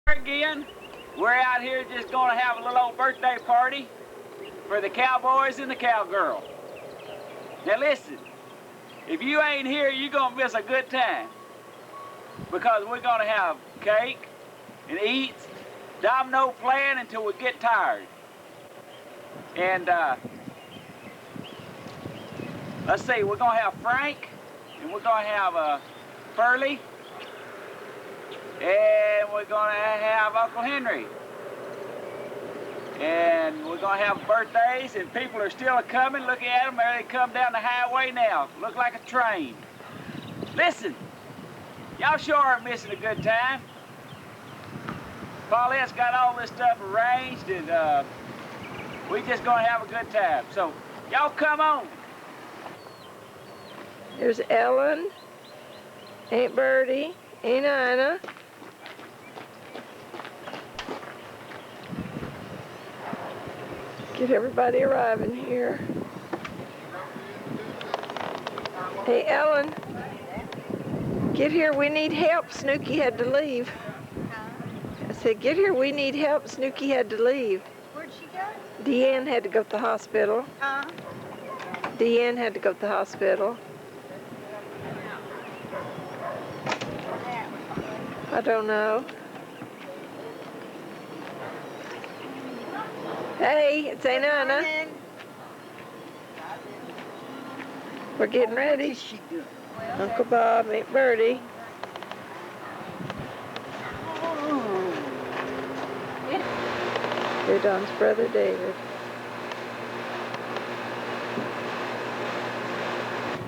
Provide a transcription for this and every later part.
Again, we're out here just going to have a little old birthday party for the cowboys and the cowgirl. Now listen, if you ain't here, you're going to miss a good time because we're going to have cake and eats, domino playing until we get tired. And let's see, we're going to have Frank and we're going to have Pearlie. And we're going to have Uncle Henry. And we're going to have birthdays, and people are still coming. Looking at them, there they come down the highway now. Look like a train. Listen, y'all sure are missing a good time. Paulette's got all this stuff arranged, and we just going to have a good time. So, y'all come on. There's Ellen, Aunt Bertie, Aunt Ina. Get everybody arriving here. Hey, Ellen, get here. We need help. Snooky had to leave. I said, get here. We need help. Snooky had to leave. Where'd she go? Deanne had to go to the hospital. Deanne had to go to the hospital. I don't know. Hey, it's Aunt Ina. We're getting ready. Uncle Bob, Aunt Bertie. Here, Don's brother David.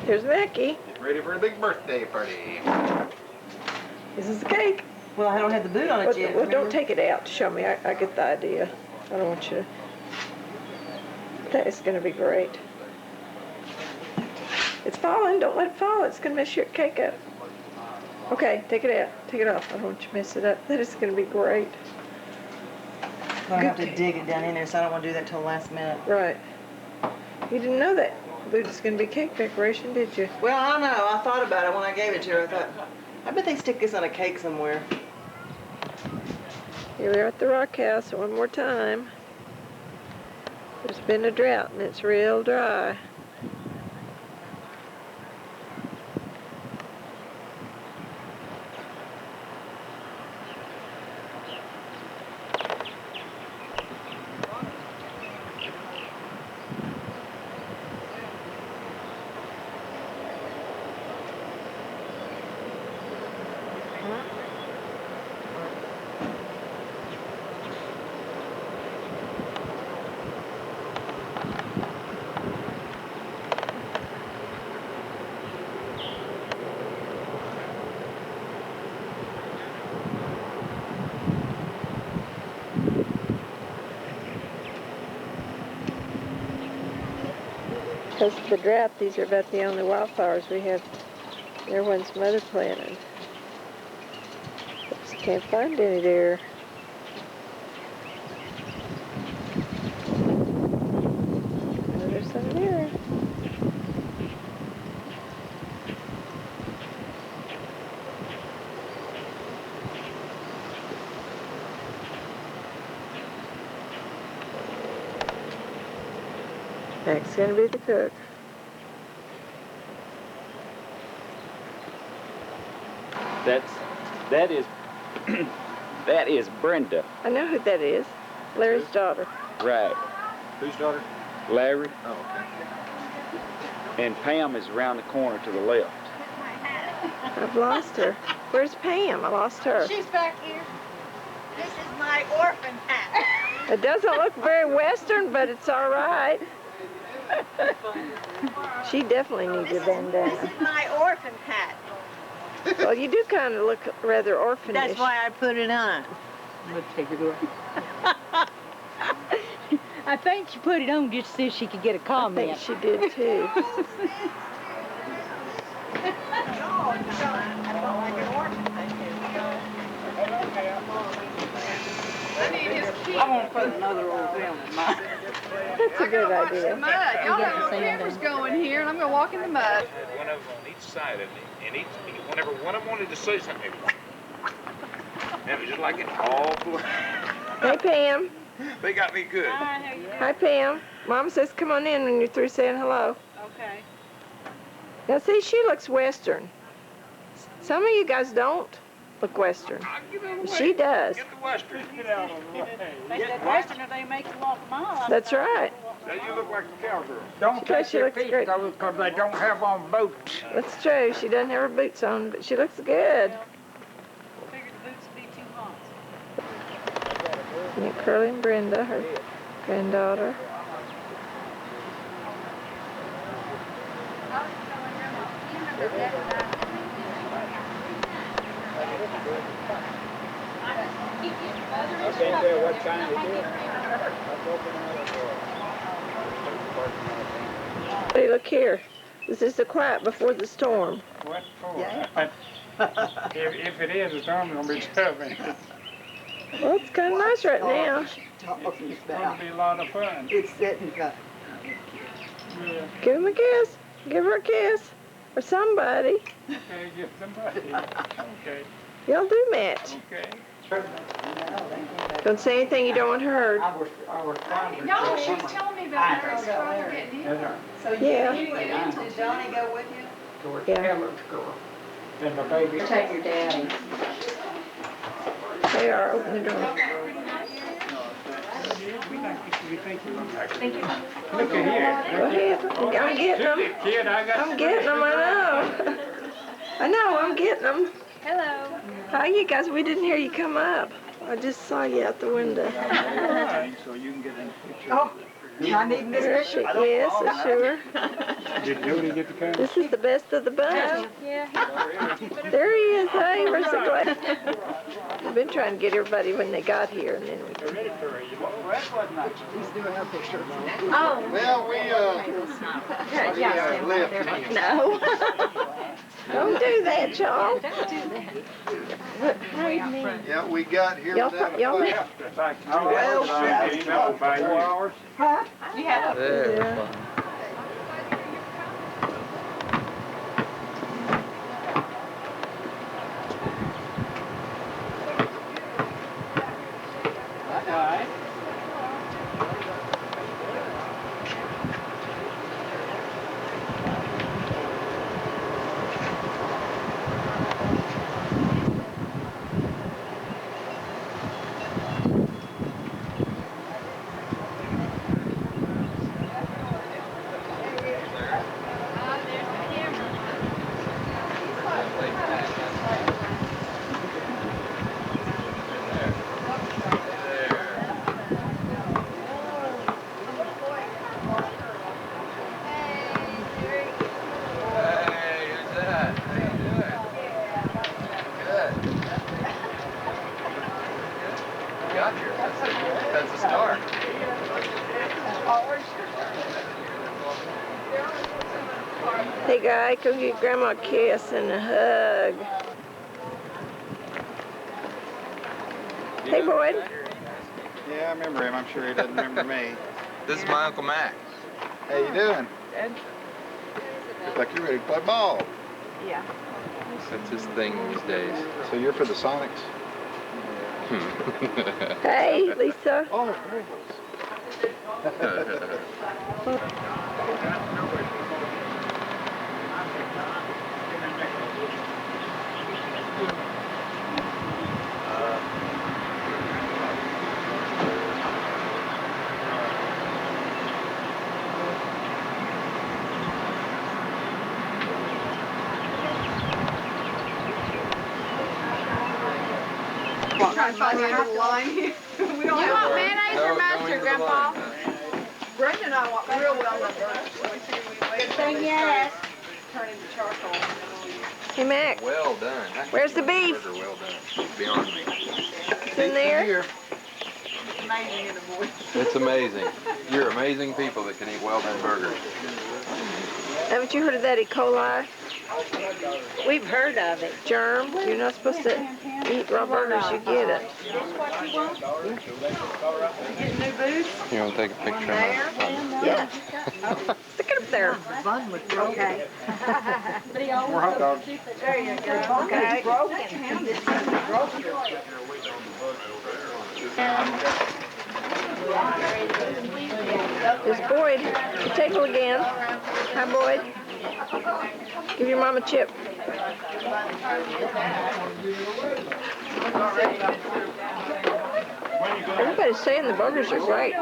Here's Becky. Get ready for a big birthday party. This is the cake. Well, I don't have the boot on it yet. Well, don't take it out to show me. I get the idea. I don't want you to. That is going to be great. It's falling. Don't let it fall. It's going to mess your cake up. Okay, take it out. Take it off. I don't want you to mess it up. That is going to be great. I have to dig it down in there, so I don't want to do that till the last minute. Right. You didn't know that boot is going to be cake decoration, did you? Well, I don't know. I thought about it when I gave it to her. I thought, I bet they stick this on a cake somewhere. Here we are at the Rock House one more time. There's been a drought and it's real dry. Because of the drought, these are about the only wildflowers we have. Everyone's mother planted. Just can't find any there. Oh, there's some there. Next gonna be the cook. That is Brenda. I know who that is. Larry's daughter. Right. Whose daughter? Larry. Oh, okay. And Pam is around the corner to the left. I've lost her. Where's Pam? I lost her. She's back here. This is my orphan hat. It doesn't look very Western, but it's all right. She definitely needs a bandana. This is my orphan hat. Well, you do kind of look rather orphanish. That's why I put it on. Let's take it away. I think she put it on just so she could get a I comment. think she did too. I won't put another old film in mine. That's a good idea. Mud. Y'all have little cameras going here, and I'm going to walk in the mud. One of them on each side of me, and whenever one of them wanted to say something, It was just like it all blue. Hey, Pam. They got me good. Hi, how you doing? Hi, Pam. Mom says come on in when you're through saying hello. Okay. Now, see, she looks Western. Some of you guys don't look Western. I'll get out of the way. She does. Get the Western. Get out of the way. They said Western, they make you walk a mile. That's right. Now you look like a cowgirl. Don't She touch your looks feet great. though, because they don't have on boots. That's true. She doesn't have her boots on, but she looks good. Figured the boots would be too hot. Aunt Curly and Brenda, her granddaughter. I can't tell what time it is. Hey, look here. This is the quiet before the storm. What for? Yeah. If it is, the storm's gonna be tough. Well, it's kind of nice right now. Talking It's gonna about be a lot of fun. it's sitting up. Yeah. Give him a kiss. Give her a kiss. Or somebody. Okay, get somebody. Okay, Y'all do match. okay. Don't say anything you don't want heard. I was trying to. No, she was telling me about Mary's father getting in. So Yeah. Did Johnny go with you? George Yeah. Keller's girl. And the baby. Take your daddy. They are. Open the door. Thank you. Look at here. Go ahead. I'm getting them. Kid, I got. I'm getting them. I know. I know. I'm getting them. Hello. Hi, you guys. We didn't hear you come up. I just saw you out the window. So you can get in the picture. Oh, I need this Where is she? picture. Yes, sure. Did Jody get the camera? This is the best of the bunch. Yeah. There he is. Hey, where's the glass? I've been trying to get everybody when they got here, and then we. He's doing her picture. Oh. Well, we left. No. Don't do that, y'all. Yeah, we got here Y'all, without a y'all. fight. Well, 4 hours. Huh? Yeah. That's a start. Hey, guy, go get Grandma a kiss and a hug. Hey, Boyd. Yeah, I remember him. I'm sure he doesn't remember me. This is my Uncle Max. How you doing? Look like you're ready to play ball. Yeah. That's his thing these days. So you're for the Sonics? Hey, Lisa. Oh, Trying to find a little line here. We don't You have want one. mayonnaise or mustard, Grandpa? Brenda and I want real well done burgers, so we figured we'd wait until they Yes. started turning to charcoal. Hey, Mac. Well done. Where's the beef? Burger well done. Beyond me. It's in there. It's amazing in the morning. It's amazing. You're amazing people that can eat well done burgers. Haven't you heard of that E. coli? We've heard of it. Germ. You're not supposed to eat raw burgers. You get it. New boots? You want to take a picture of that? Yeah. Stick it up there. Okay. More hot dogs. There you go. Okay. There's Boyd. The table again. Hi, Boyd. Give your mom a chip. Everybody's saying the burgers are great.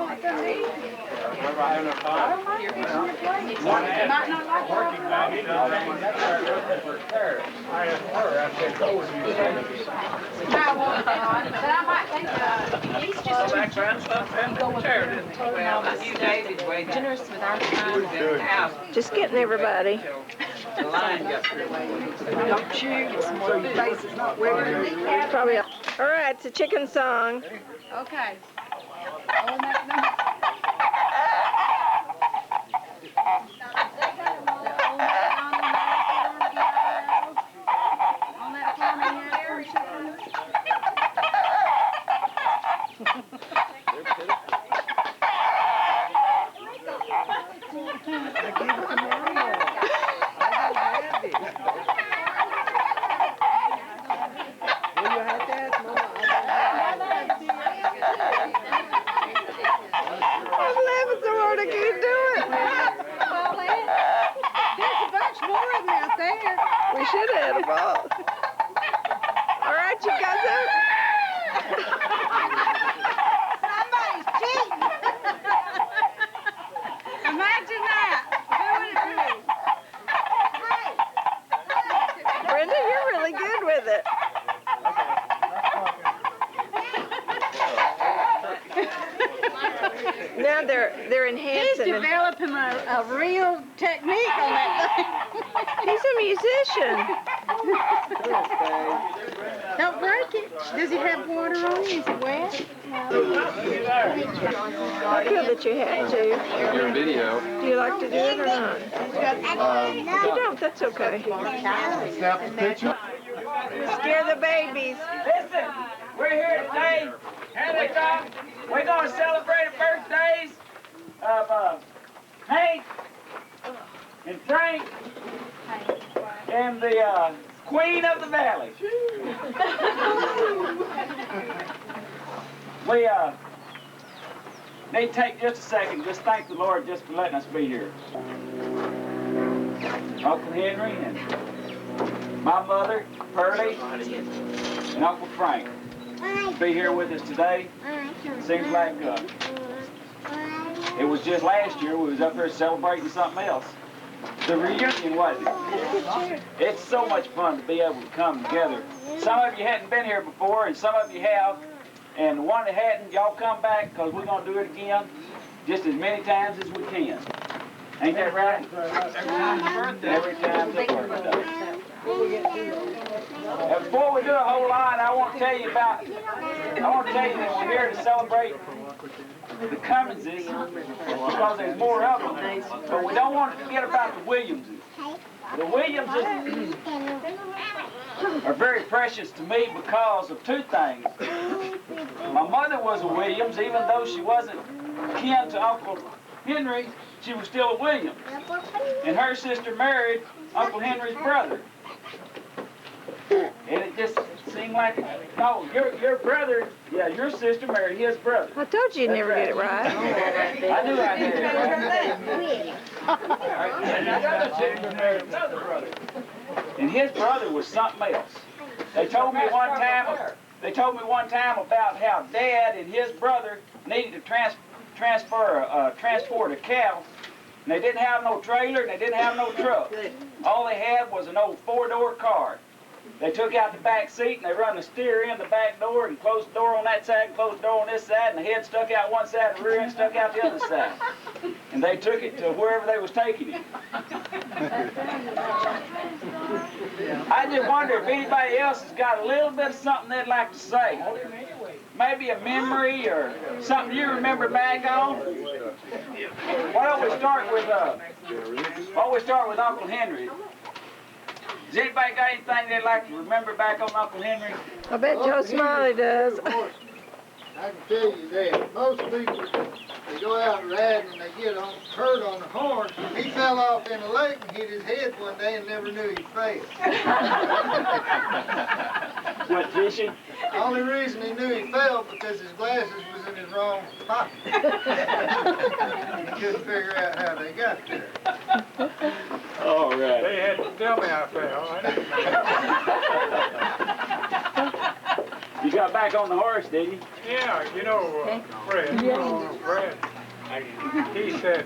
Just getting everybody. Don't shoot so your face is not wet. Probably. All right, it's a chicken song. Okay. We should have had a ball. All right, you guys up? Somebody's cheating. Imagine that. Brenda, you're really good with it. Now they're enhancing He's it. developing a real technique on that thing. He's a musician. Don't break it. Does it have water on it? Is it wet? I feel that you have to. You're in video. Do you like to do it or not? If you don't, that's okay. Snap a picture. Scare the babies. Listen, we're here today. Here they come. We're going to celebrate the birthdays of Hank and Frank and the Queen of the Valley. We need to take just a second, just thank the Lord just for letting us be here. Uncle Henry and my mother, Pearlie, and Uncle Frank be here with us today. Seems like it was just last year we was up here celebrating something else. The reunion, wasn't it? It's so much fun to be able to come together. Some of you hadn't been here before, and some of you have. And the one that hadn't, y'all come back, because we're going to do it again just as many times as we can. Ain't that right? Every time's a birthday. And before we do a whole lot, I want to tell you that we're here to celebrate the Cumminses, because there's more of them, but we don't want to forget about the Williamses. The Williamses are very precious to me because of two things. My mother was a Williams, even though she wasn't kin to Uncle Henry, she was still a Williams. And her sister married Uncle Henry's brother. And it just seemed like, no, your brother, yeah, your sister married his brother. I told you you'd never get it right. I knew I did it right. And another sister married another brother. And his brother was something else. They told me one time about how Dad and his brother needed to transport a cow. And they didn't have no trailer and they didn't have no truck. All they had was an old 4-door car. They took out the back seat and they run the steer in the back door and closed the door on that side and closed the door on this side, and the head stuck out one side and the rear end stuck out the other side. And they took it to wherever they was taking it. I just wonder if anybody else has got a little bit of something they'd like to say. Maybe a memory or something you remember back on. Why don't we start with Uncle Henry? Has anybody got anything they'd like to remember back on Uncle Henry? I bet Joe Smiley does. I can tell you that most people, they go out riding and they get hurt on the horse. He fell off in the lake and hit his head one day and never knew he fell. Went fishing? The only reason he knew he fell because his glasses was in his wrong pocket. He couldn't figure out how they got there. All right. They had to tell me I fell. You got back on the horse, did you? Yeah, you know, Fred. Fred. He said,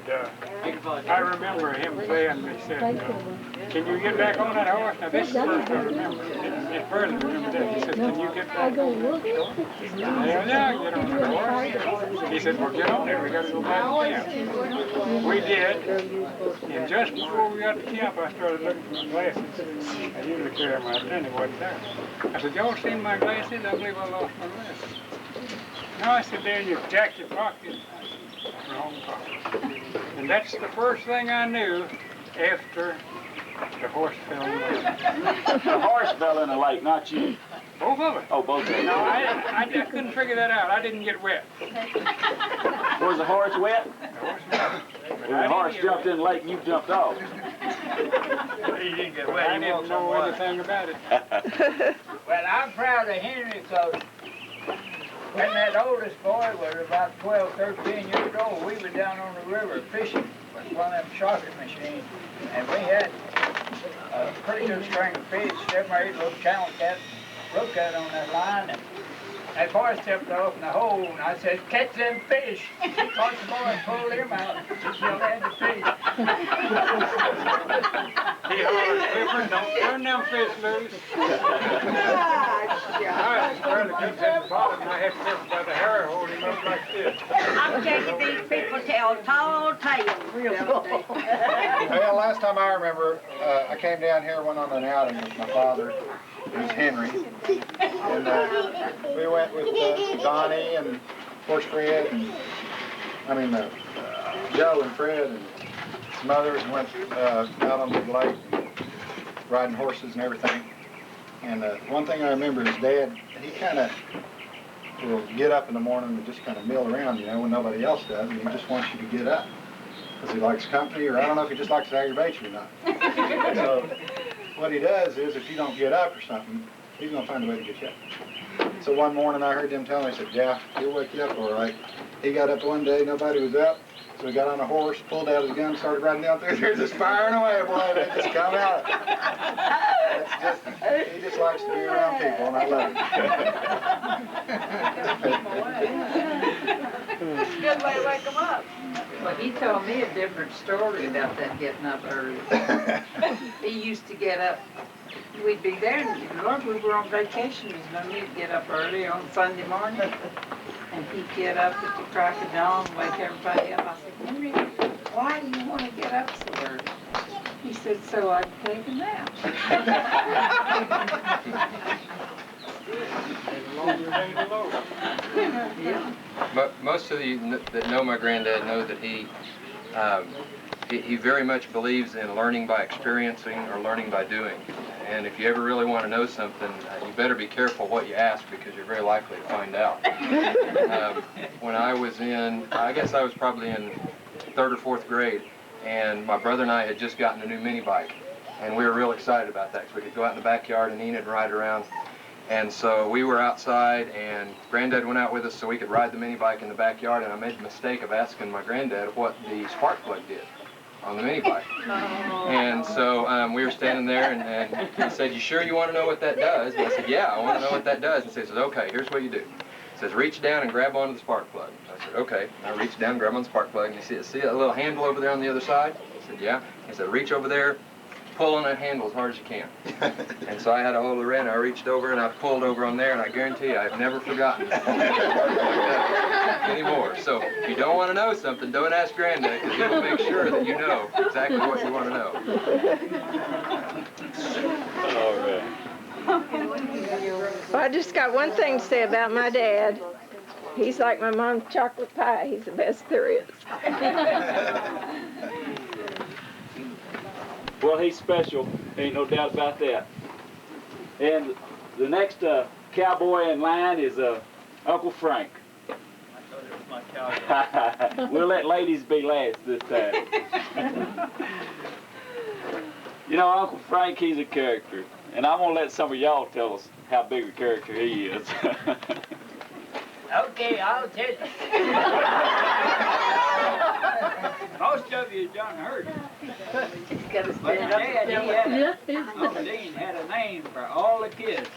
I remember him saying, he said, can you get back on that horse? Now this is the first I remember. It further remember that. He said, can you get back? Yeah, get on the horse. He said, well, get on there. We got to go back to camp. We did. And just before we got to camp, I started looking for my glasses. I usually carry them out, then they wasn't there. I said, y'all seen my glasses? I believe I lost my glasses. No, I said, there in your jacket pocket. Wrong pocket. And that's the first thing I knew after the horse fell in the lake. The horse fell in the lake, not you. Both of them. Oh, both of them. No, I just couldn't figure that out. I didn't get wet. Was the horse wet? The horse wet. When the horse jumped in the lake, you jumped off. He didn't get wet. I didn't know anything about it. Well, I'm proud of Henry because when that oldest boy was about 12, 13 years old, we were down on the river fishing with one of them sharking machines. And we had a pretty good string of fish, 7 or 8 little channel cats, broke out on that line. And that boy stepped off in the hole, and I said, catch them fish. He caught the boy and pulled him out. He still had the fish. He hollered, Clifford, don't turn them fish loose. I was scared to get to the bottom, and I had Clifford by the hair hold him up like this. I'm telling you, these people tell tall tales, real good. Well, last time I remember, I came down here, went on an outing with my father, who's Henry, and we went with Donnie and, of course, Fred, Joe and Fred and some others, and went out on the lake, riding horses and everything. And one thing I remember is Dad, he kind of will get up in the morning and just kind of mill around, when nobody else does, and he just wants you to get up. Because he likes company, or I don't know if he just likes to aggravate you or not. So what he does is, if you don't get up or something, he's going to find a way to get you up. So one morning I heard them tell me, I said, yeah, he'll wake you up all right. He got up one day, nobody was up, so he got on a horse, pulled out his gun, started riding down through there, just firing away, boy, they just come out. He just likes to be around people, and I love it. It's a good way to wake them up. Well, he told me a different story about that getting up early. He used to get up, we'd be there, and Lord, we were on vacation, there's no need to get up early on Sunday morning. And he'd get up at the crack of dawn, wake everybody up. I said, Henry, why do you want to get up so early? He said, so I can take a nap. Yeah. But most of you that know my granddad know that he very much believes in learning by experiencing or learning by doing. And if you ever really want to know something, you better be careful what you ask because you're very likely to find out. When I was I guess I was probably in 3rd or 4th grade, and my brother and I had just gotten a new mini bike. And we were real excited about that because we could go out in the backyard and Enid ride around. And so we were outside, and Granddad went out with us so we could ride the mini bike in the backyard, and I made the mistake of asking my granddad what the spark plug did on the mini bike. And so we were standing there, and he said, you sure you want to know what that does? And I said, yeah, I want to know what that does. And he says, okay, here's what you do. He says, reach down and grab onto the spark plug. I said, okay. I reached down, grab on the spark plug, and you see that little handle over there on the other side? I said, yeah. He said, reach over there, pull on that handle as hard as you can. And so I had a hold of the red, and I reached over, and I pulled over on there, and I guarantee you, I've never forgotten anymore. So if you don't want to know something, don't ask Granddad, because he'll make sure that you know exactly what you want to know. All right. Well, I just got one thing to say about my dad. He's like my mom's chocolate pie. He's the best there is. Well, he's special. Ain't no doubt about that. And the next cowboy in line is Uncle Frank. I thought it was my cowboy. We'll let ladies be last this time. You know, Uncle Frank, he's a character. And I'm going to let some of y'all tell us how big a character he is. Okay, I'll tell you. Most of you done heard it. But Dad, Uncle Dean had a name for all the kids.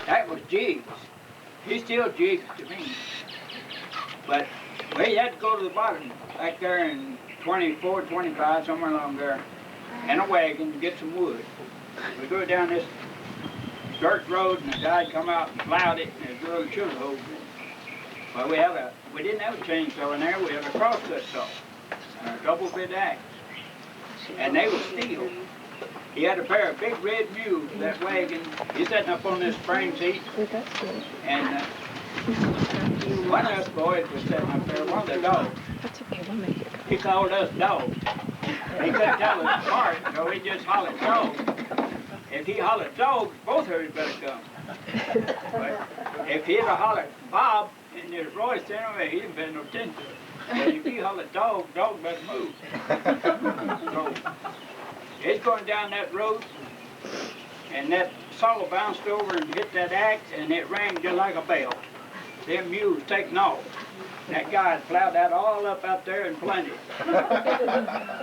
That was Jiggs. He's still Jiggs to me. But we had to go to the bottom back there in 24, 25, somewhere along there, in a wagon to get some wood. We go down this dirt road, and the guy come out and plowed it, and his little shoe hole. Well, we didn't have a chainsaw in there. We had a crosscut saw, and a double bit axe, and they were steel. He had a pair of big red mules, that wagon. He's sitting up on this spring seat, and one of us boys was sitting up there, one of the dogs. He called us dogs. He couldn't tell us apart, so he just hollered dogs. If he hollered dogs, both of us better come. But if he'd have hollered Bob in his voice anyway, he didn't pay no attention to it. But if he hollered dog, dog better move. So it's going down that road, and that saw bounced over and hit that axe, and it rang just like a bell. Them mules taking off. That guy had plowed that all up out there in plenty.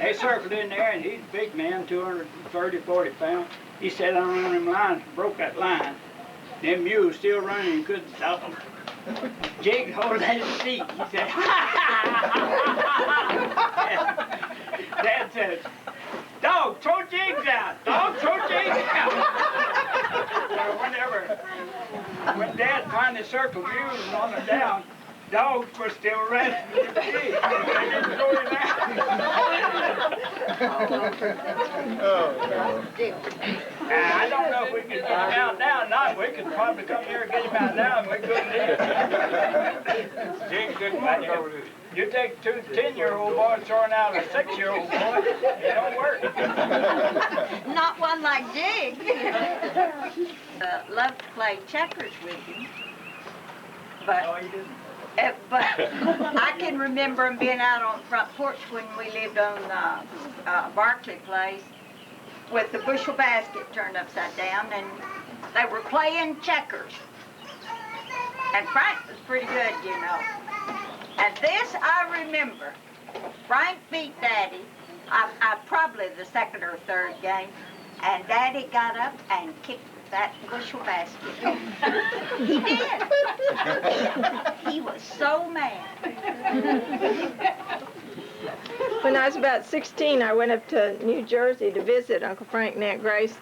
They circled in there, and he's a big man, 230, 40 pounds. He sat on one of them lines and broke that line. Them mules still running and couldn't stop them. Jig holding at his seat. He said, Dad says, dog, throw Jigs out. Dog, throw Jigs out. So when Dad finally circled mules and on them down, dogs were still running. They didn't throw him out. I don't know if we can get him out now or not. We could probably come here and get him out now, and we couldn't Jig couldn't find him. You take two 10-year-old boys throwing out a 6-year-old boy, it don't work. Not one like Jig. Loved to play checkers with him. But, No, he didn't. but I can remember him being out on the front porch when we lived on Barclay Place with the bushel basket turned upside down, and they were playing checkers. And Frank was pretty good, you know. And this I remember. Frank beat Daddy, I probably the second or third game, and Daddy got up and kicked that bushel basket. He did. He was so mad. When I was about 16, I went up to New Jersey to visit Uncle Frank and Aunt Grace,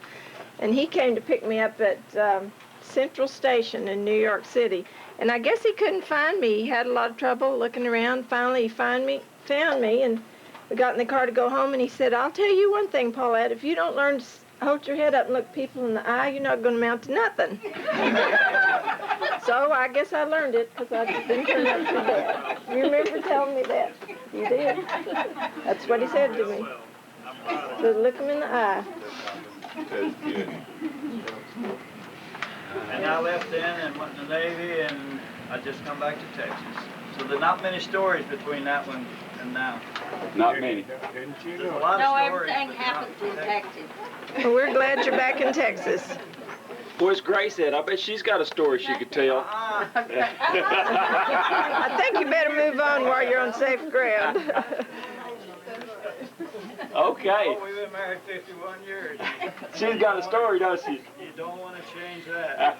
and he came to pick me up at Central Station in New York City. And I guess he couldn't find me. He had a lot of trouble looking around. Finally, he found me, and we got in the car to go home, and he said, I'll tell you one thing, Paulette, if you don't learn to hold your head up and look people in the eye, you're not going to amount to nothing. So I guess I learned it, because I didn't turn out too bad. You remember telling me that? You did? That's what he said to me. So look him in the eye. That's good. And I left then and went in the Navy, and I just come back to Texas. So there's not many stories between that one and now. Not many. There's a lot No, of stories. everything happens in Texas. Well, we're glad you're back in Texas. Where's Grace at? I bet she's got a story she could tell. I think you better move on while you're on safe ground. Okay. Oh, we've been married 51 years. She's got a story, doesn't she? You don't want to change that.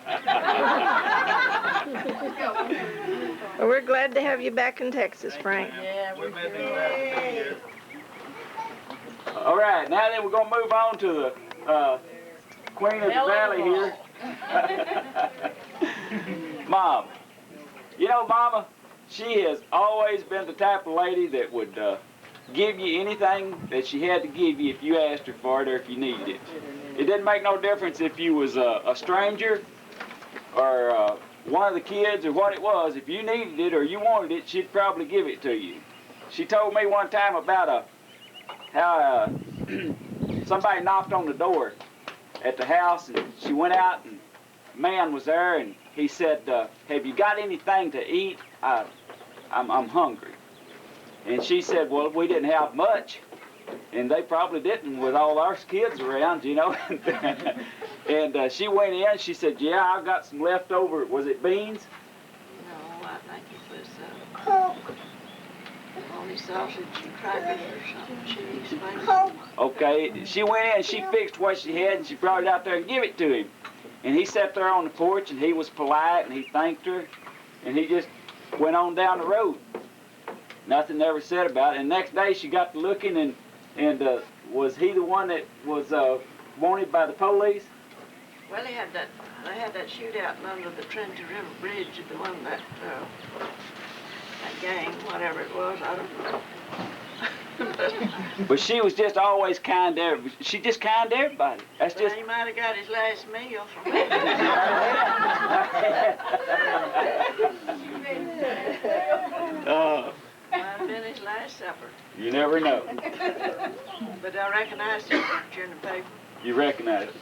Well, we're glad to have you back in Texas, Frank. Yeah, We've been in that 2 years. All right, now then we're going to move on to the Queen of the Valley here. Mom. You know, Mama, she has always been the type of lady that would give you anything that she had to give you if you asked her for it or if you needed it. It didn't make no difference if you was a stranger or one of the kids or what it was. If you needed it or you wanted it, she'd probably give it to you. She told me one time about how somebody knocked on the door at the house, and she went out, and a man was there, and he said, have you got anything to eat? I'm hungry. And she said, well, we didn't have much. And they probably didn't with all our kids around, you know. And she went in, she said, yeah, I got some leftover, was it beans? No, I think it was bologna sausage and crackers or something. She explained. Okay, she went in, she fixed what she had, and she brought it out there and gave it to him. And he sat there on the porch, and he was polite, and he thanked her, and he just went on down the road. Nothing ever said about it. And next day she got to looking, and was he the one that was wanted by the police? Well, they had that shootout under the Trinity River Bridge, the one that gang, whatever it was, I don't know. But she was just always kind to everybody. She just kind to everybody. That's Well, just. he might have got his last meal from me. Might have been his last supper. You never know. But I recognized his picture in the paper. You recognize it.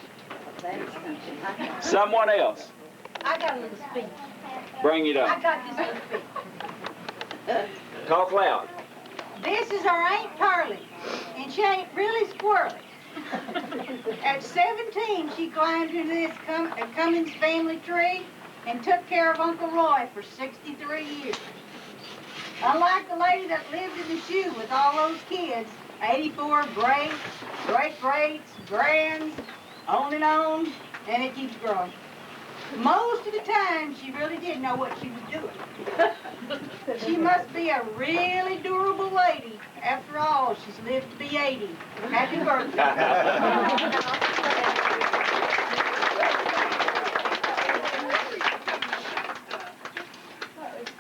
Someone else. I got a little speech. Bring it I up. got this little speech. Talk loud. This is our Aunt Pearlie, and she ain't really squirrely. At 17, she climbed into this Cummins family tree and took care of Uncle Roy for 63 years. Unlike the lady that lived in the shoe with all those kids, 84 greats, great-greats, grands, on, and it keeps growing. Most of the time, she really didn't know what she was doing. She must be a really durable lady. After all, she's lived to be 80. Happy birthday.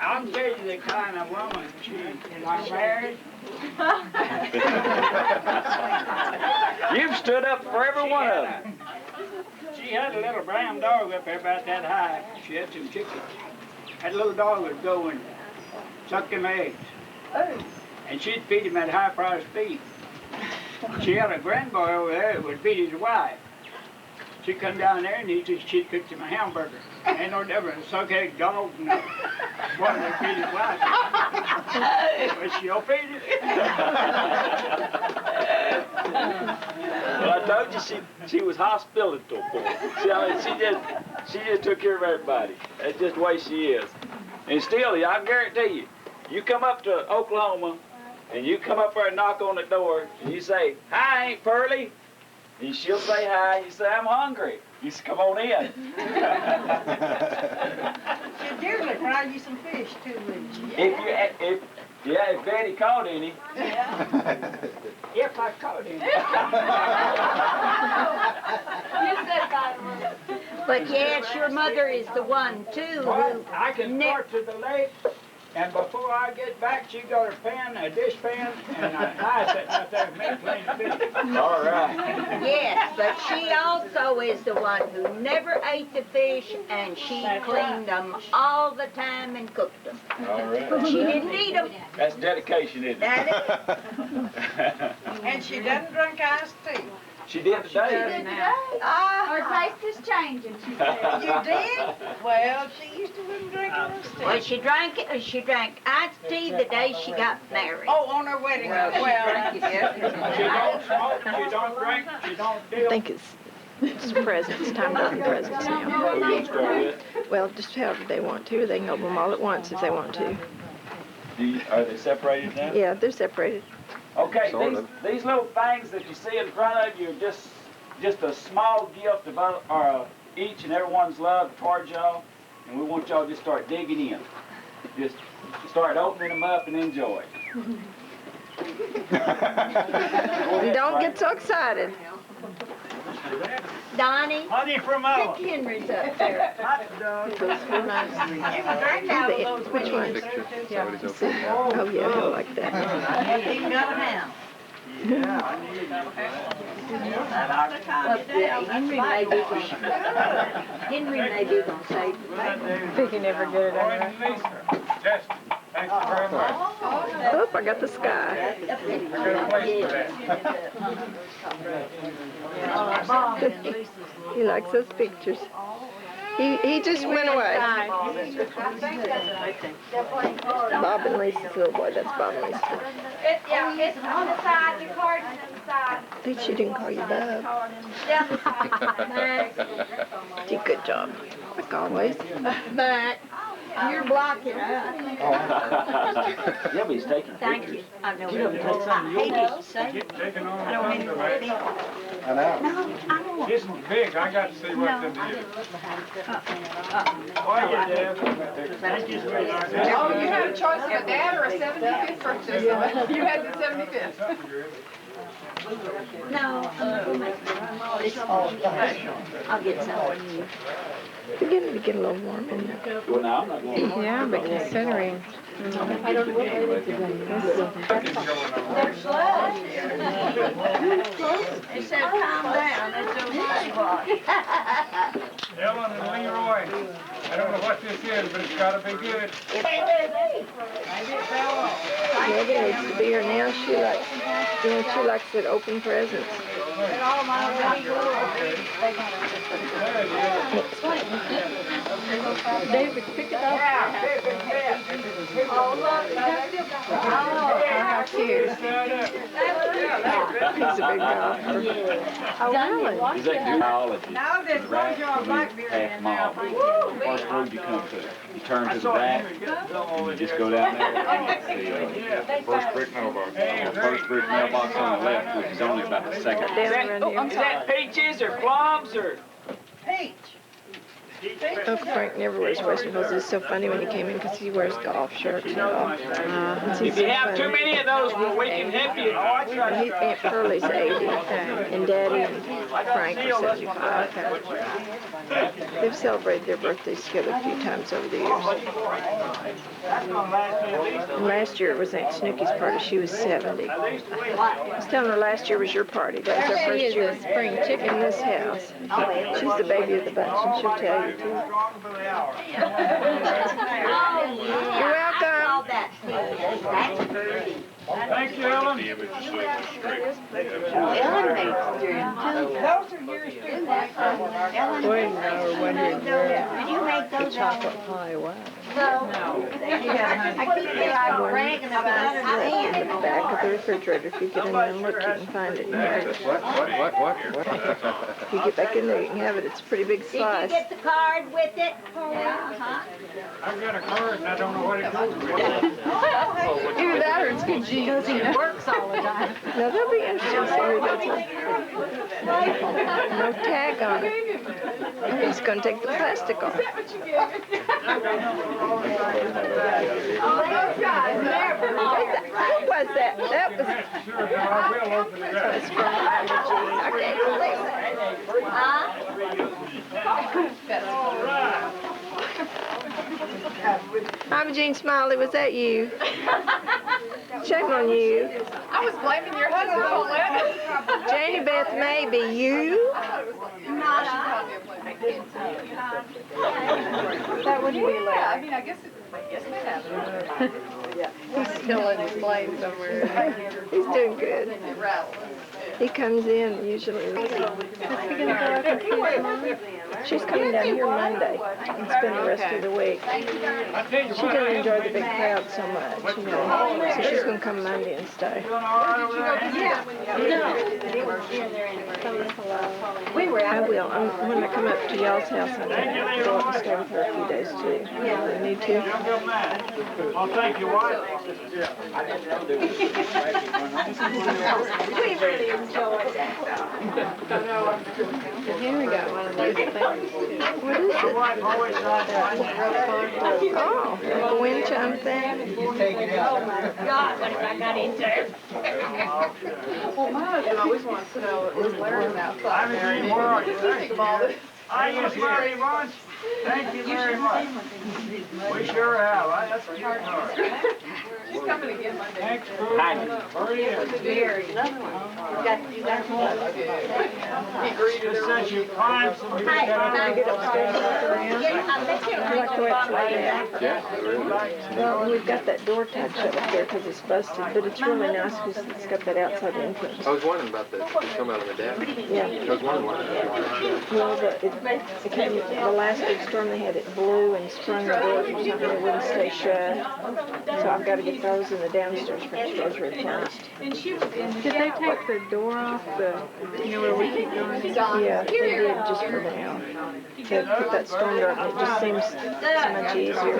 I'll tell you the kind of woman she was married. You've stood up for every one of them. She had a little brown dog up there about that high. She had some chickens. That little dog would go and suck them eggs. And she'd feed him that high-priced beef. She had a grandboy over there that would feed his wife. She'd come down there and she'd cook him a hamburger. Ain't no difference. Suck-egg dog and one that feed his wife. But she'll feed it. Well, I told you she was hospitable for it. She just took care of everybody. That's just the way she is. And still, I guarantee you, you come up to Oklahoma and you come up there and knock on the door and you say, "Hi, Aunt Pearlie," and she'll say hi. You say, "I'm hungry." You say, "Come on in." She'll dearly fry you some fish, too, wouldn't she? If Betty caught any. If I caught him. But yes, your mother is the one, too, Well, I can start to the lake, and before I get back, she got a pan, a dishpan, and a knife sitting out there to make clean fish. All right. Yes, but she also is the one who never ate the fish, and she cleaned them all the time and cooked them. All right. She didn't eat them. That's dedication, isn't it? That And she doesn't drink iced tea. She did today. Her taste is changing, she said. You did? Well, she used to wouldn't drink iced tea. Well, she drank iced tea the day she got married. Oh, on her wedding night. She don't smoke, she don't drink, she don't I deal. think it's presents, time to open presents now. Who you gonna start with? Well, just however they want to. They can open them all at once if they want to. Are they separated now? Yeah, they're separated. Okay, Sort of. these little things that you see in front of you are just a small gift of each and everyone's love towards y'all, and we want y'all to just start digging in. Just start opening them up and enjoy. Don't get so excited. Donnie, Honey from pick Iowa. Henry's up there. Hot dog. Which one? Oh, yeah, I like that. He got them out. Henry may be gonna save the baby. Think you never get it Justin, thank you very much. Oh, I got the sky. I got a place for that. He likes those pictures. He just went away. Bob and Lisa's little boy. That's Bob and Lisa. It's on the side, the card's on the side. At least she didn't call you Bob. Down the side. Did a good job, like always. Back. You're blocking. Yeah, but he's taking Thank pictures. you. I know. You haven't taken some of I hate yours. to say it. Taking on I don't mean the to thunder, be. man. I know. No, I don't want. This one's big. I got to see what's in here. Why you, Dad? Oh, you had a choice of a dad or a 75th birthday. You had the 75th. No, I'm gonna make this. I'll get some. Beginning to get a little warm in there. Well, now, I'm not going to. Yeah, but considering. I don't know what way to They're slush. They said, calm down, it's okay. Ellen and Leroy. I don't know what this is, but it's got to be good. Megan needs to be here now. She likes to open presents. David, pick it up. Oh, look, how cute. He's a big guy. Oh, really? Is that biology? Now there's one your blackberry Half in mile. there. First road you come to, you turn to the right, you just go down there. The first brick mailbox on the left, which is only about the second. Down around Is here. that peaches or plums or? Peach. Uncle Frank never wears Western clothes. It's so funny when he came in because he wears golf shirts and all. If you have too many of those, well, we can help you. Aunt Pearlie's 80, and Daddy and Frank are 75. They've celebrated their birthdays together a few times over the years. And last year it was Aunt Snooky's party. She was 70. I was telling her last year was your party. That was her first year spring chicken in this house. She's the baby of the bunch, and she'll tell you too. You're welcome. All that. That's pretty. Thank you, Ellen. Ellen makes dreams too. Those are yours too, Blackberry. Ellen Boy, makes now we're wondering those. where Did you make the those? chocolate pie was. No. I keep bragging about it. I In the back of the refrigerator, if you get in there and look, you can find it and have it. What? If you get back in there, you can have it. It's a pretty big Did you slice. get the card with it? I've got a card and I don't know what it goes with. Either that or it's good genes. He works all the time. Now, that'll be interesting to see who does it. No tag on it. He's going to take the plastic off. What was that? That was... Sure, I will open it up. That's from Mama Jean Smiley, was that you? Checking on you. I was blaming your husband on that. Janie Beth, maybe you? That wouldn't be Yeah, I like. mean, I guess that happened. He's still in his plane somewhere. He's doing good. He comes in usually. She's coming down here Monday and spend the rest of the week. She doesn't enjoy the big crowd so much, you know. So she's going to come Monday and stay. I will. When I come up to y'all's house, I'm going to go up and stay with her a few days too. I need to. Well, thank you, wife. We really enjoyed that. Here we got one of those things. What is it? Oh, a wind chime thing. Oh my God, what have I got into? Well, my husband always wants to know, is Larry outside there? And he thinks of all this. I just love you once. Thank you very much. We sure have. That's a hard heart. She's coming again Monday. Thanks for hurry in. Just since you climbed some good Get upstairs and look around. I like the way it's laid out. Yeah, really. Well, we've got that door tied shut up there because it's busted, but it's really nice because it's got that outside entrance. I was wondering about that. Did you come out of the dam? Yeah. I was wondering why that. Well, it came, the last big storm they had, it blew and sprung the doors or something. They wouldn't stay shut. So I've got to get those in the downstairs French doors replaced. Did they take the door off where we keep going? Yeah, they did just for now. They put that storm door up and it just seems so much easier.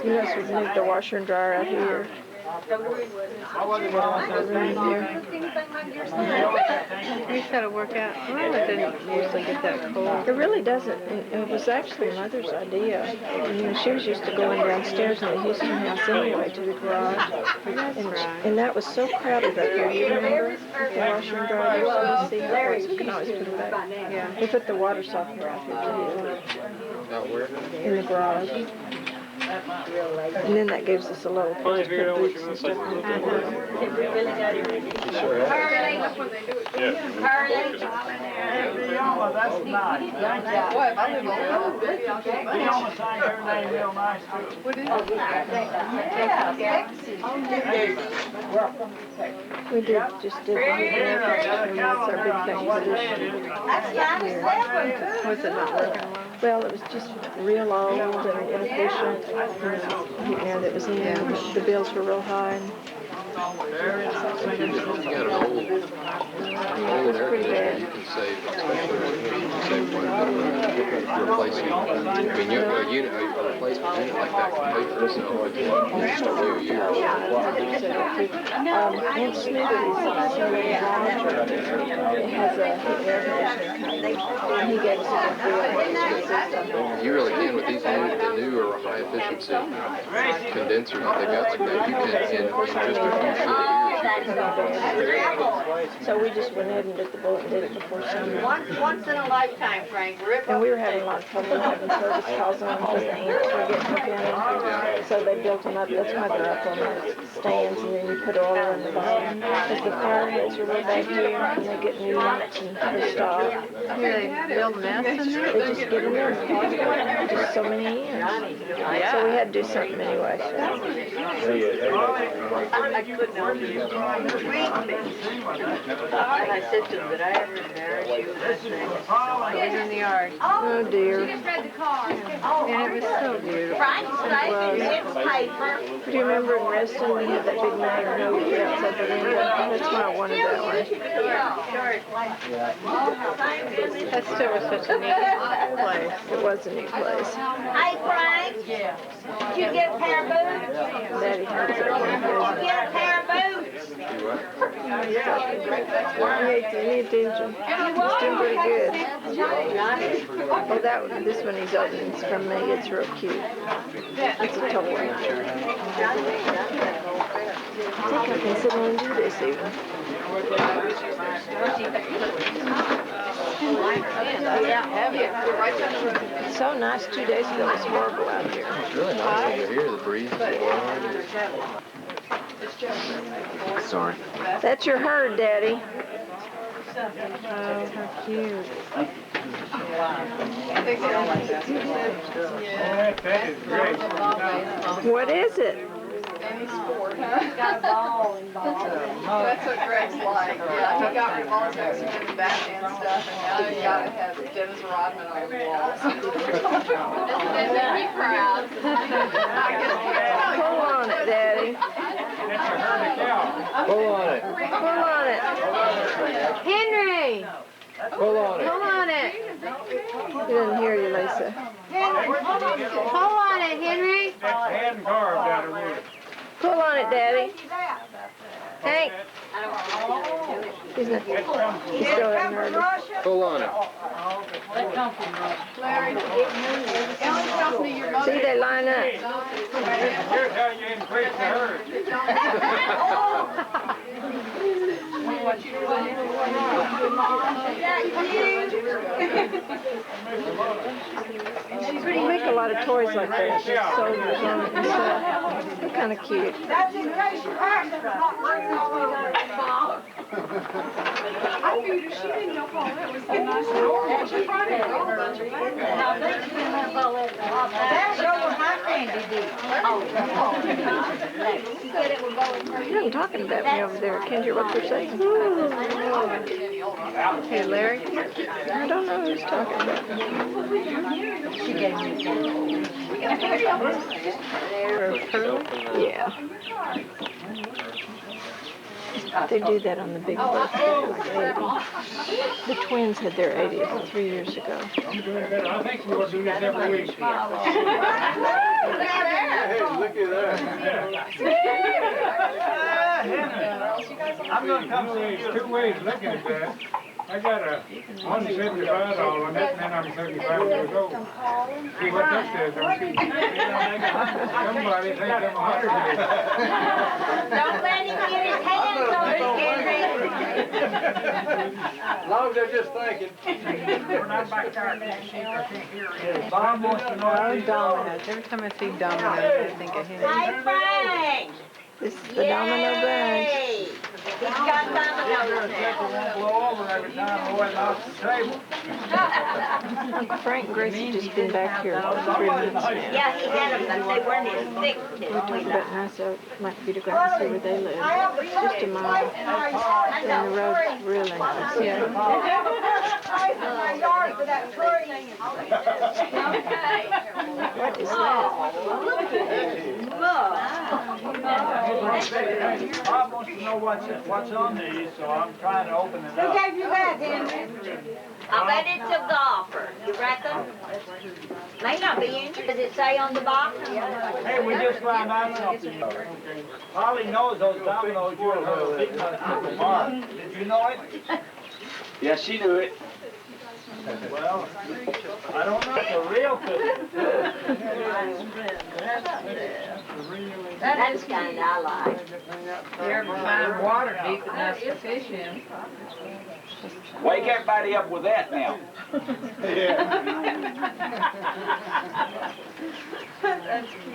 You notice we've moved the washer and dryer out here. We've got to work out. Well, it didn't usually get that cold. It really doesn't. It was actually Mother's idea. She was used to going downstairs in the Houston house anyway to the garage. And that was so crowded up there. You remember the washer and dryer? So you see how it was. We can always put it back. Yeah. They put the water softener out here too. Out where? In the garage. And then that gives us a level place to put boots and stuff in the garage. That's nice. What? I live on the baby. I'll get You almost sang her name real nice too. What is We just did one and that's our big thing for this year. Was it not working well? Well, it was just real old and inefficient. And it was in, the bills were real high. If you got an old air conditioner, you can save, especially right here, you can save quite a bit of replacing. I mean, a replacement unit like that can pay for itself in just a few years. And Smitty's it has a air conditioning company. And he gave us a good deal. You really can with these the newer high efficiency condensers that they got like that. You can, in just a few short years, you can. So we just went ahead and did the bullet and did it before summer. Once in a lifetime, Frank. And we were having a lot of trouble having service calls on because the ants were getting hooked in. So they built them up. That's why they're up on the stands, and then you put oil in the bottom. Because the fire heads are really bad here, and they get new units and they stop. They build nests in there? They just get in there and cause it. Just so many ants. So we had to do something anyway. I said to him, did I ever embarrass you? Get in the yard. Oh dear. And it was so beautiful. Do you remember in Reston we had that big magnolia outside the window? That's why I wanted that one. That still was such a neat place. It was a neat place. Hey, Frank. Did you get a pair of boots? Daddy has that one. Did you get a pair of boots? Do what? He ate attention. He's doing pretty good. Oh, this one he's opening. It's from me. It's real cute. It's a toy. I think I can sit and do this even. It's so nice. 2 days ago it was horrible out here. It's really nice when you're here. The breeze is blowing. Sorry. That's your herd, Daddy. Oh, how cute. That is great. What is it? Any sport, huh? Got a ball involved. That's what Greg's like. Yeah, he got revolvers next to him in the Batman stuff, and now you gotta have Dennis Rodman on the walls. They make me proud. Pull on it, Daddy. That's a herd of cows. Pull on it. Pull on it. Henry! Pull on it. Pull on it. He doesn't hear you, Lisa. Pull on it, Henry. That's hand carved out of wood. Pull on it, Daddy. Hank. He's not. He still hasn't heard it. Pull on it. Larry, Ellen tells me your mother. See, they line up. Here's how you increase the herd. We make a lot of toys like that, just soldiers on it and stuff. They're kind of cute. That's in case you ask her, not bringing all over that ball. I figured she didn't know all that was so nice. She probably had a whole bunch of fun. That's over my candy dish. You know what I'm talking about me over there. Kendra, what they're saying? Hey, Larry? I don't know who's talking about. Yeah. They do that on the big birthday. The twins had their 80th 3 years ago. I think we'll do this every week. Hey, look at that. I'm gonna come see you. There's two ways of looking at that. I got a $175 limit, and then I'm 35 years old. See what that says on TV. Somebody thinks I'm 100 years. Don't let him get his hands on his As long as they're just thinking. We're not back there, I can't see, I can't hear it. Bob wants to know. Oh, Domino's. Every time I see Domino's, I think of him. Hey, Frank! This is the Domino Bunch. He's got dominoes now. Won't blow over every time Roy knocks the table. Uncle Frank and Grace have just been back here for 3 months now. Yeah, he had them, but they weren't as thick as We talked we about like. nice might be to go out and see where they live. Just a mile. And the road's really nice. I have a first place in my yard for that tree. What is that? Bob wants to know what's on these, so I'm trying to open it Who up. gave you that, Henry? I bet it's a golfer. You reckon? May not be in. Does it say on the box? Hey, we just found out something. Holly knows those dominoes you and her big Uncle Mark. Did you know it? Yeah, she knew it. Well, I don't know if the real That's kind I like. You ever find water deep enough to fish in? Wake everybody up with that now.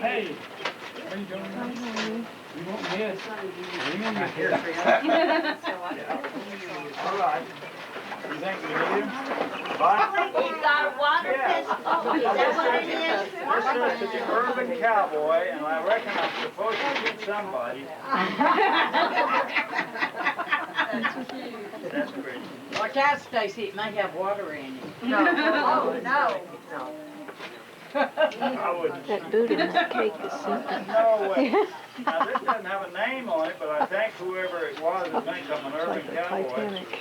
Hey, what are you doing? You won't miss. You won't miss here. All right. You think we need him? He's got a water pistol. Is that what it is? This is an urban cowboy, and I reckon I'm supposed to shoot somebody. That's great. Watch out, Stacy, it may have water in it. No. Oh, no. I wouldn't. That Buddha cake is simple. No way. Now, this doesn't have a name on it, but I think whoever it was would think I'm an urban Like the cowboy. Titanic.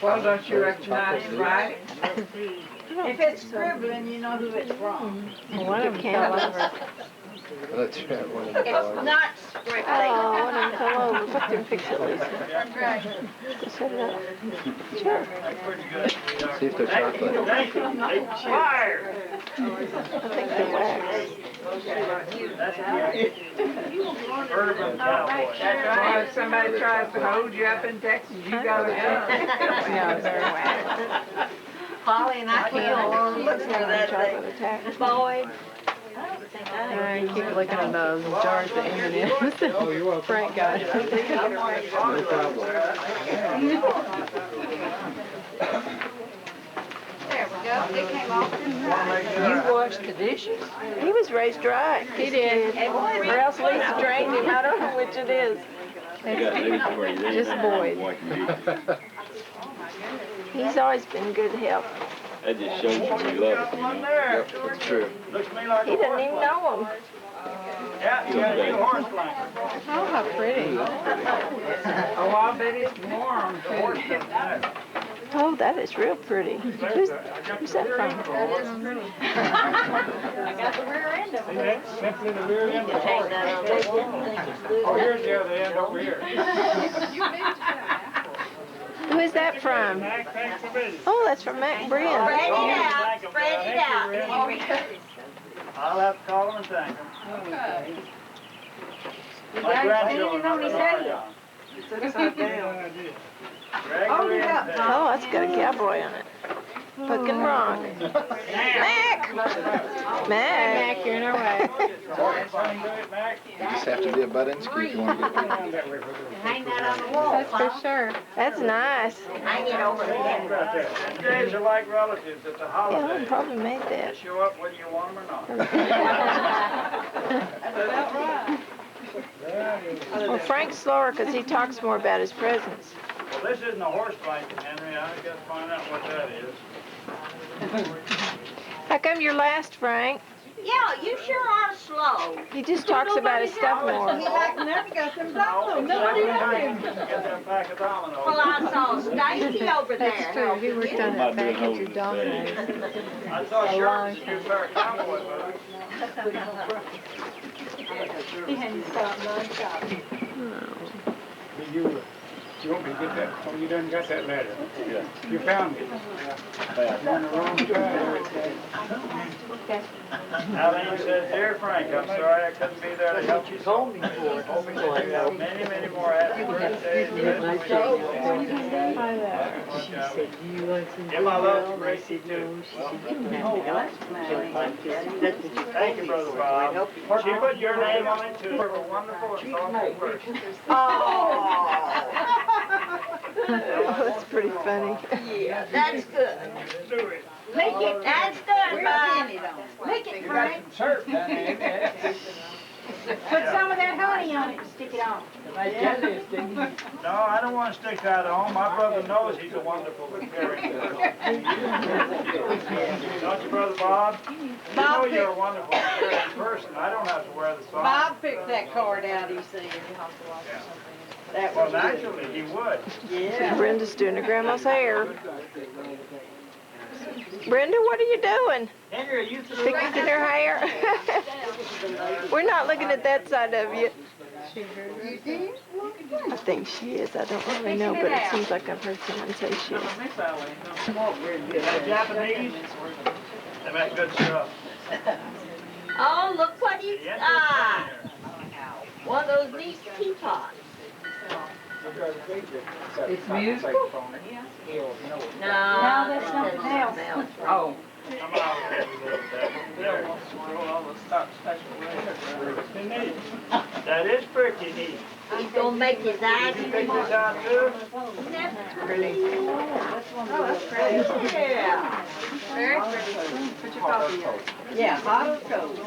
Well, don't you recognize it, right? If it's scribbling, you know who it's from. One of them fell over. That's right, one of the It's dogs. not scribbling. Oh, one of them fell over. Put them fix it, Lisa. Just set it up. Sure. That's pretty good. See if they're chocolate. Thank you. Fire! I think they're wax. That's good. Urban cowboy. Well, if somebody tries to hold you up in Texas, you gotta go. No, they're wax. Holly and I can't look for that Chocolate thing. attack. Boyd. I keep looking at those jars of M&M's. Frank got it. There we go. It came off. You washed the dishes? He was raised right. He did. Or else Lisa drained him. I don't know which it is. Just Boyd. He's always been good help. That just shows you you love it. One there. It's true. Looks to me like He a didn't horse even blanket. know him. Yeah, you got a new horse blanket. Oh, how pretty. Oh, I bet it's warm. The horse doesn't matter. Oh, that is real pretty. Who's that from? I got the rear end of See, it. that's simply the rear end of the horse. Oh, here's the other end over here. Who is that from? Mac, thanks for visiting. Oh, that's from Mac Spread Bryn. it out, spread it out, Henry. I'll have to call him and thank him. Okay. My grandchildren are gone. It's upside down. Oh, yeah. Oh, that's got a cowboy on it. Fucking wrong. Mac! Mac, you're in our way. You just have to be a butt in ski if you want to get a picture. Hang that on the wall. That's for sure. That's nice. Hang it over there. These days are like relatives at the Yeah, I holidays. probably made They that. show up whether you want them or not. Well, Frank's slower because he talks more about his presents. Well, this isn't a horse blanket, Henry. I got to find out what that is. How come you're last, Frank? Yeah, you sure are slow. He just talks about his stuff more. He like never got them dominoes. Nobody had get that pack of dominoes. Well, I saw Stacy over there. That's true, he worked on that package of dominoes. I saw Sherman's a new pair of cowboy boots. He hadn't stopped non-stop. You want me to get that? Oh, you done got that letter? Yeah. You found it? You're on the wrong side. Alan says, "Dear Frank, I'm sorry I couldn't be there to help you. Told me for hoping you have many, many more happy birthdays. Give my love to Gracie too. Thank you, Brother Bob. She put your name on it too. You were wonderful and thoughtful person. Oh, that's pretty funny. Yeah, that's good. Do it. Make it, that's good, Bob. Make it, You got Frank. some surf down there. Put some of that honey on it and stick it on. No, I don't want to stick that on. My brother knows he's a wonderful and caring person. Don't you, Brother Bob? You know you're a wonderful and caring person. I don't have to wear the song. Bob picked that card out, he said. That Well, was naturally, he would. Yeah. Brenda's doing her grandma's hair. Brenda, what are you doing? Henry, are you through? Fixing her hair? We're not looking at that side of you. I think she is. I don't really know, but it seems like I've heard someone say she is. They're Japanese. They make good stuff. Oh, look what he's Yes, got. One of those neat teapots. It's musical? No, that's something else. Oh. I'm out there with that. That is pretty neat. He's gonna make his eyes Did you pick this out too? Pretty. Yeah. Very pretty. Put your coffee in. Yeah, hot or cold?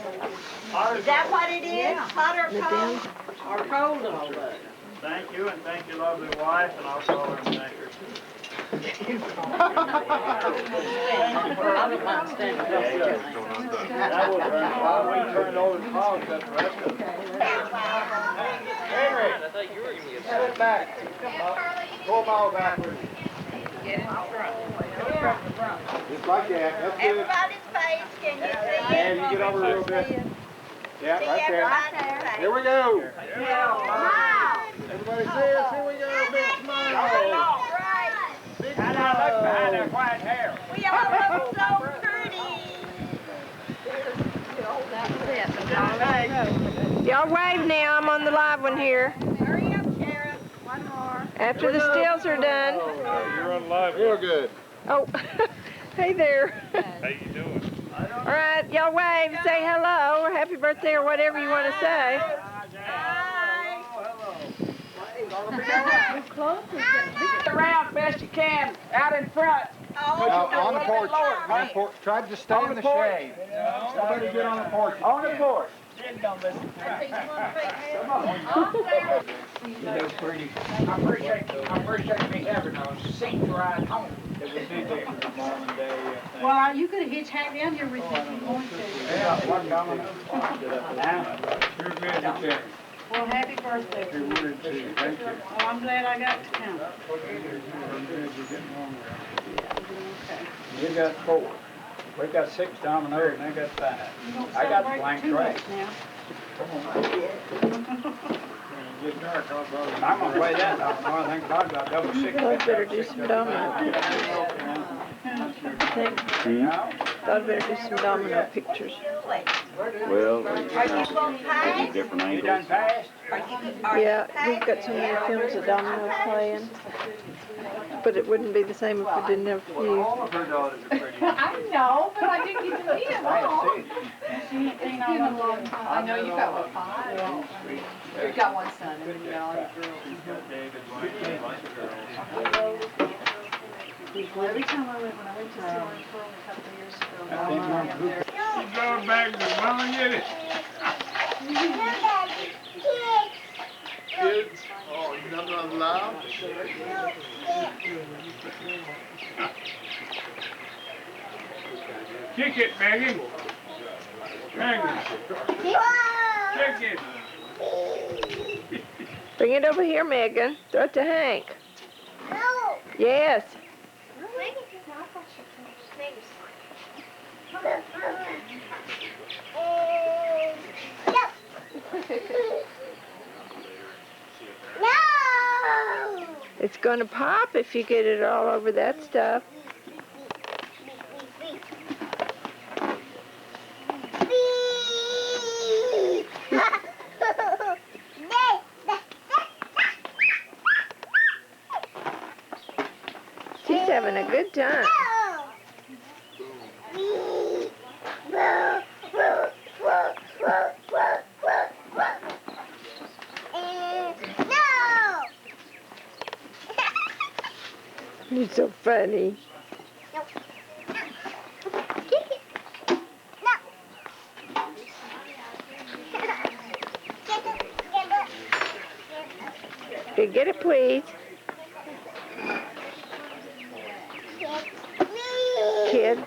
Is that what it is? Hot or cold? Or cold and all that. Thank you, and thank your lovely wife, and I'll call her and thank her. I don't mind standing there. That was while we turned over the hogs, that's the rest of it. Henry, sit back. Go a mile backwards. Get in front. Just like that, that's good. Everybody's face, can you see it? And you get over a little bit. Yeah, See right there. everybody's face. Here we go. Wow. Everybody see us, here we go, big smile. Right. How do I look behind that white hair? We all look so pretty. Y'all wave now. I'm on the live one here. Hurry up, Sheriff. One more. After the stills are done. You're on live. Real good. Oh, hey there. How you doing? All right, y'all wave, say hello, or happy birthday, or whatever you want to say. Get around best you can, out in front. Now, on the porch, try to just stay in the shade. Nobody get on the porch. On the porch. I appreciate me having a seat to ride home. It would be different from mom and dad. Well, you could have hitchhiked down here with me if you wanted to. Yeah, one domino. You're good, okay. Well, happy birthday. You would too, thank you. Oh, I'm glad I got to come. You got 4. We got 6 dominoes and I got 5. I got the blank tray. I'm gonna play that domino. I think I've got double 6. Thought I'd better do some domino. Thought I'd better do some domino pictures. Well, Are you going past? different You done angles. passed? Yeah, we've got so many films of Domino playing. But it wouldn't be the same if we didn't have a few. All of her daughters are pretty. I know, but I didn't get to meet them all. It's been a long time. I know you've got, what, 5? You've got one son, and you all have girls. Every time I went, when I went to see Orange Pearl a couple of years ago, Mama went there. Go back to Mama, get it. Kids? Oh, you're not allowed? Kick it, Megan. Megan. Kick it. Bring it over here, Megan. Throw it to Hank. No. Yes. No. It's gonna pop if you get it all over that stuff. She's having a good time. You're so funny. Okay, get it, please. Kid.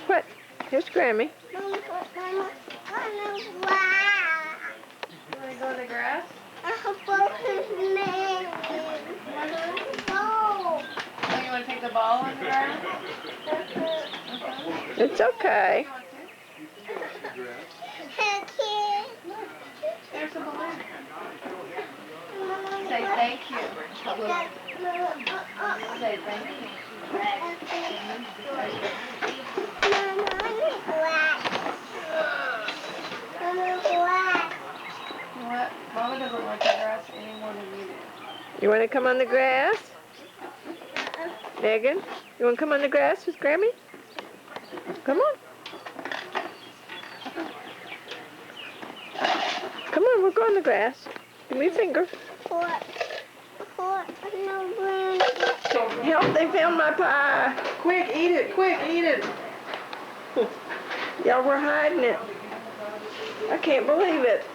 What? Here's Grammy. You want to go in the grass? Oh, you want to take the ball in the grass? It's okay. There's a balloon. Say thank you. Say thank you. What? Mama doesn't like the grass any more than you do. You want to come on the grass? Megan, you want to come on the grass with Grammy? Come on. Come on, we'll go on the grass. Give me a finger. Help, they found my pie. Quick, eat it, quick, eat it. Y'all were hiding it. I can't believe it.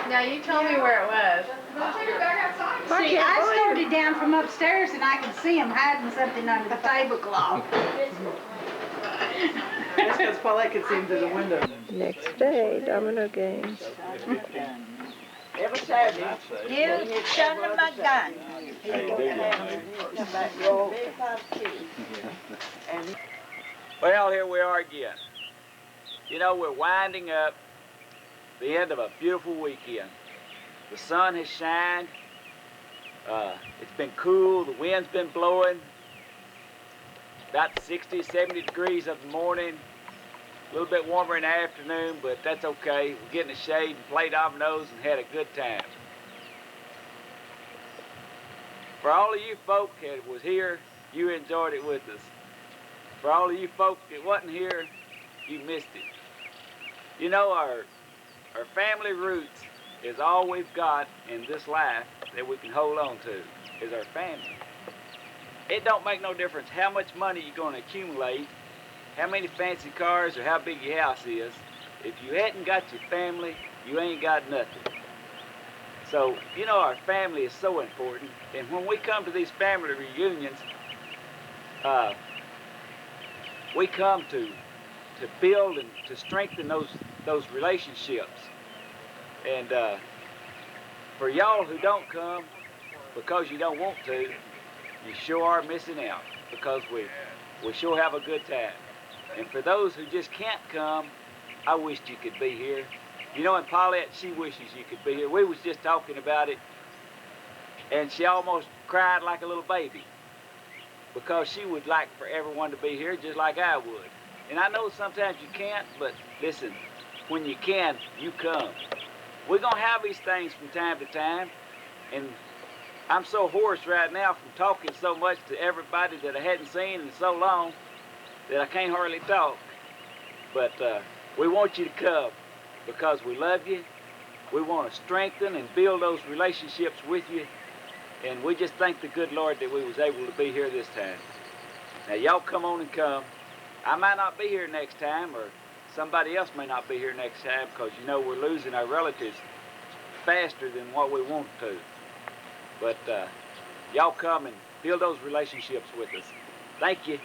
Now you told me where it was. See, I started down from upstairs and I could see him hiding something under the tablecloth. That's because Paulette could see him through the window. Next day, domino games. Every Saturday. You son of a gun. Well, here we are again. You know, we're winding up the end of a beautiful weekend. The sun has shined. It's been cool. The wind's been blowing. About 60, 70 degrees of the morning. A little bit warmer in the afternoon, but that's okay. We get in the shade and played dominoes and had a good time. For all of you folk that was here, you enjoyed it with us. For all of you folk that wasn't here, you missed it. You know, our family roots is all we've got in this life that we can hold on to, is our family. It don't make no difference how much money you're going to accumulate, how many fancy cars, or how big your house is. If you hadn't got your family, you ain't got nothing. So, you know, our family is so important. And when we come to these family reunions, we come to build and to strengthen those relationships. And for y'all who don't come, because you don't want to, you sure are missing out, because we sure have a good time. And for those who just can't come, I wished you could be here. You know, and Paulette, she wishes you could be here. We was just talking about it, and she almost cried like a little baby, because she would like for everyone to be here just like I would. And I know sometimes you can't, but listen, when you can, you come. We're going to have these things from time to time, and I'm so hoarse right now from talking so much to everybody that I hadn't seen in so long that I can't hardly talk. But we want you to come because we love you. We want to strengthen and build those relationships with you. And we just thank the good Lord that we was able to be here this time. Now, y'all come on and come. I might not be here next time, or somebody else may not be here next time, because, you know, we're losing our relatives faster than what we want to. But y'all come and build those relationships with us. Thank you.